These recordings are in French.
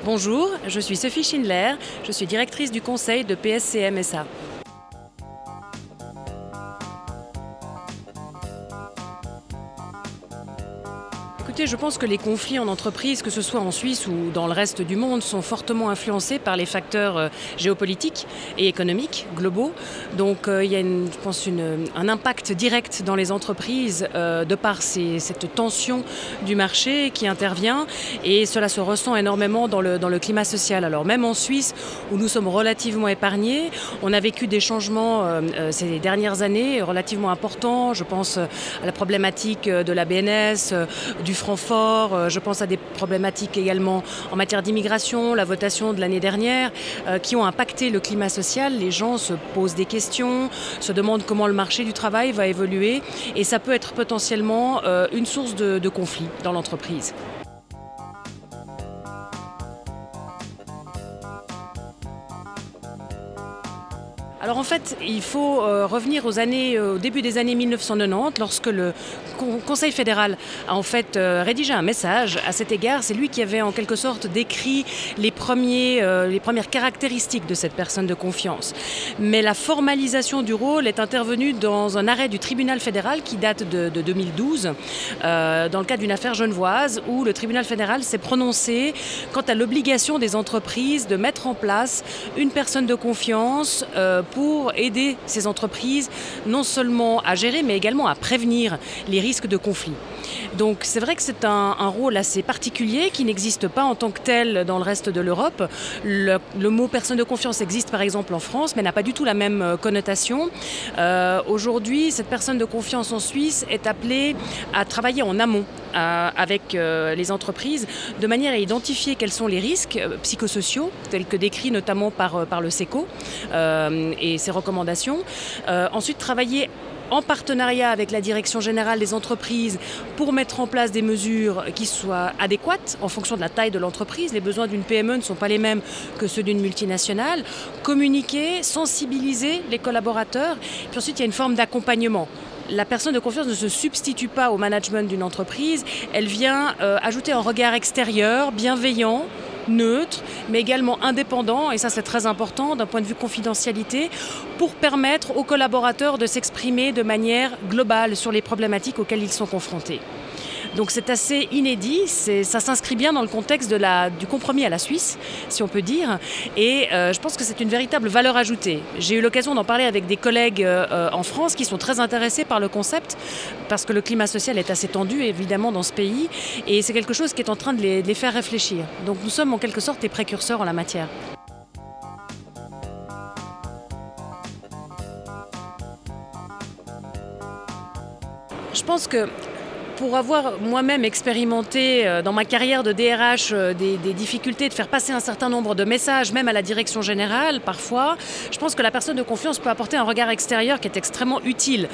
Bonjour, je suis Sophie Schindler, je suis directrice du conseil de PSCM SA. Écoutez, je pense que les conflits en entreprise, que ce soit en Suisse ou dans le reste du monde, sont fortement influencés par les facteurs géopolitiques et économiques globaux. Donc il y a, je pense, un impact direct dans les entreprises de par cette tension du marché qui intervient, et cela se ressent énormément dans le climat social. Alors même en Suisse, où nous sommes relativement épargnés, on a vécu des changements ces dernières années relativement importants. Je pense à la problématique de la BNS, du franc fort, je pense à des problématiques également en matière d'immigration, la votation de l'année dernière, qui ont impacté le climat social. Les gens se posent des questions, se demandent comment le marché du travail va évoluer, et ça peut être potentiellement une source de conflit dans l'entreprise. Alors en fait, il faut revenir au début des années 1990, lorsque le Conseil fédéral a en fait rédigé un message à cet égard. C'est lui qui avait en quelque sorte décrit les premières caractéristiques de cette personne de confiance. Mais la formalisation du rôle est intervenue dans un arrêt du tribunal fédéral qui date de 2012, dans le cadre d'une affaire genevoise, où le tribunal fédéral s'est prononcé quant à l'obligation des entreprises de mettre en place une personne de confiance pour aider ces entreprises non seulement à gérer, mais également à prévenir les risques de conflit. Donc c'est vrai que c'est un rôle assez particulier qui n'existe pas en tant que tel dans le reste de l'Europe. Le mot personne de confiance existe par exemple en France, mais n'a pas du tout la même connotation. Aujourd'hui, cette personne de confiance en Suisse est appelée à travailler en amont avec les entreprises, de manière à identifier quels sont les risques psychosociaux, tels que décrits notamment par le SECO et ses recommandations. Ensuite, travailler en partenariat avec la direction générale des entreprises pour mettre en place des mesures qui soient adéquates en fonction de la taille de l'entreprise. Les besoins d'une PME ne sont pas les mêmes que ceux d'une multinationale. Communiquer, sensibiliser les collaborateurs. Puis ensuite, il y a une forme d'accompagnement. La personne de confiance ne se substitue pas au management d'une entreprise. Elle vient ajouter un regard extérieur, bienveillant, neutre, mais également indépendant, et ça c'est très important d'un point de vue confidentialité, pour permettre aux collaborateurs de s'exprimer de manière globale sur les problématiques auxquelles ils sont confrontés. Donc c'est assez inédit, ça s'inscrit bien dans le contexte du compromis à la Suisse, si on peut dire, et je pense que c'est une véritable valeur ajoutée. J'ai eu l'occasion d'en parler avec des collègues en France qui sont très intéressés par le concept, parce que le climat social est assez tendu évidemment dans ce pays, et c'est quelque chose qui est en train de les faire réfléchir. Donc nous sommes en quelque sorte des précurseurs en la matière. Je pense que pour avoir moi-même expérimenté dans ma carrière de DRH des difficultés de faire passer un certain nombre de messages, même à la direction générale parfois, je pense que la personne de confiance peut apporter un regard extérieur qui est extrêmement utile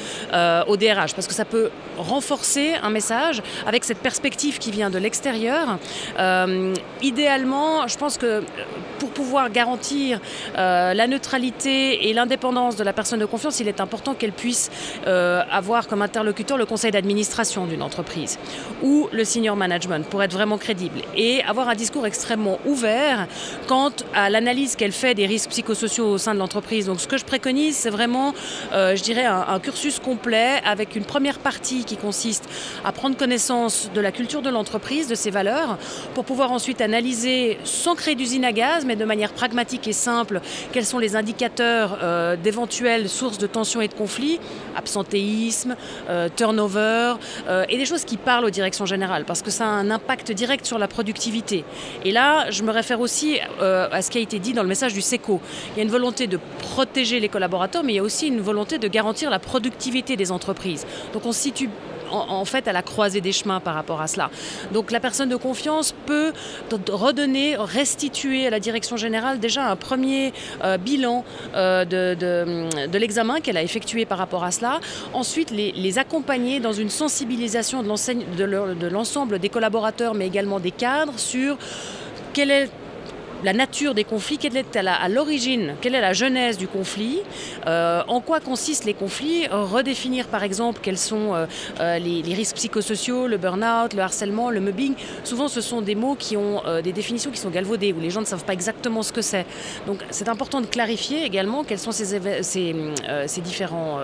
au DRH, parce que ça peut renforcer un message avec cette perspective qui vient de l'extérieur. Idéalement, je pense que pour pouvoir garantir la neutralité et l'indépendance de la personne de confiance, il est important qu'elle puisse avoir comme interlocuteur le conseil d'administration d'une entreprise ou le senior management pour être vraiment crédible, et avoir un discours extrêmement ouvert quant à l'analyse qu'elle fait des risques psychosociaux au sein de l'entreprise. Donc ce que je préconise, c'est vraiment, je dirais, un cursus complet avec une première partie qui consiste à prendre connaissance de la culture de l'entreprise, de ses valeurs, pour pouvoir ensuite analyser, sans créer d'usine à gaz, mais de manière pragmatique et simple, quels sont les indicateurs d'éventuelles sources de tensions et de conflits, absentéisme, turnover, et des choses qui parlent aux directions générales, parce que ça a un impact direct sur la productivité. Et là, je me réfère aussi à ce qui a été dit dans le message du SECO. Il y a une volonté de protéger les collaborateurs, mais il y a aussi une volonté de garantir la productivité des entreprises. Donc on se situe en fait à la croisée des chemins par rapport à cela. Donc la personne de confiance peut redonner, restituer à la direction générale déjà un premier bilan de l'examen qu'elle a effectué par rapport à cela. Ensuite, les accompagner dans une sensibilisation de l'ensemble des collaborateurs, mais également des cadres, sur quelle est la nature des conflits, quelle est à l'origine, quelle est la genèse du conflit, en quoi consistent les conflits, redéfinir par exemple quels sont les risques psychosociaux, le burn-out, le harcèlement, le mobbing. Souvent ce sont des mots qui ont des définitions qui sont galvaudées, où les gens ne savent pas exactement ce que c'est. Donc c'est important de clarifier également quels sont ces différents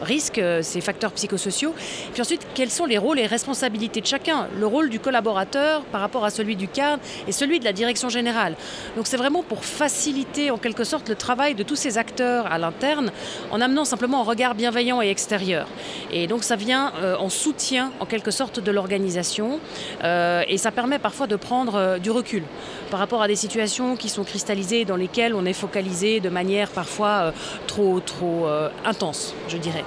risques, ces facteurs psychosociaux. Puis ensuite, quels sont les rôles et responsabilités de chacun, le rôle du collaborateur par rapport à celui du cadre et celui de la direction générale. Donc c'est vraiment pour faciliter en quelque sorte le travail de tous ces acteurs à l'interne en amenant simplement un regard bienveillant et extérieur. Et donc ça vient en soutien en quelque sorte de l'organisation et ça permet parfois de prendre du recul par rapport à des situations qui sont cristallisées dans lesquelles on est focalisé de manière parfois trop intense, je dirais.